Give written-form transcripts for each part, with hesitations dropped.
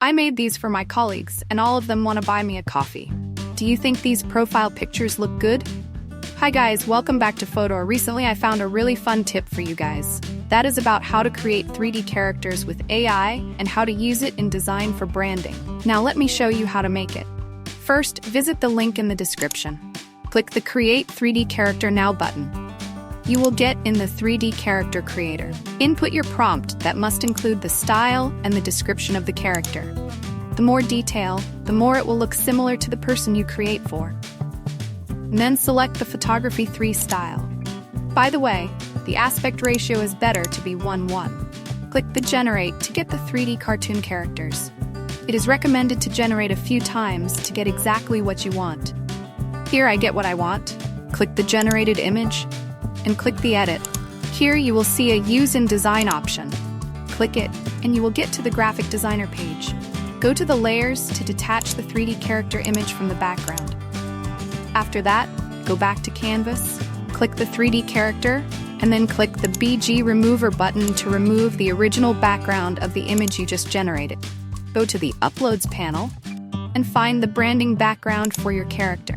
I made these for my colleagues, and all of them want to buy me a coffee. Do you think these profile pictures look good? Hi guys, welcome back to Photo. Recently I found a really fun tip for you guys. That is about how to create 3D characters with AI and how to use it in design for branding. Now let me show you how to make it. First, visit the link in the description. Click the Create 3D Character Now button. You will get in the 3D Character Creator. Input your prompt that must include the style and the description of the character. The more detail, the more it will look similar to the person you create for. And then select the Photography 3 style. By the way, the aspect ratio is better to be 1:1. Click the Generate to get the 3D cartoon characters. It is recommended to generate a few times to get exactly what you want. Here I get what I want. Click the generated image and click the Edit. Here you will see a Use in Design option. Click it and you will get to the Graphic Designer page. Go to the Layers to detach the 3D character image from the background. After that, go back to Canvas, click the 3D character, and then click the BG Remover button to remove the original background of the image you just generated. Go to the Uploads panel and find the branding background for your character.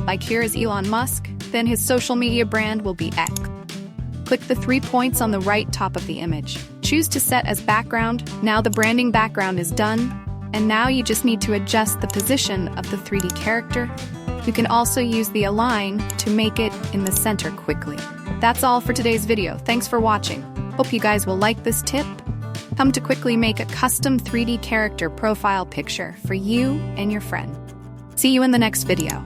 Like here is Elon Musk, then his social media brand will be X. Click the 3 points on the right top of the image. Choose to set as background. Now the branding background is done, and now you just need to adjust the position of the 3D character. You can also use the Align to make it in the center quickly. That's all for today's video. Thanks for watching. Hope you guys will like this tip. Come to quickly make a custom 3D character profile picture for you and your friend. See you in the next video.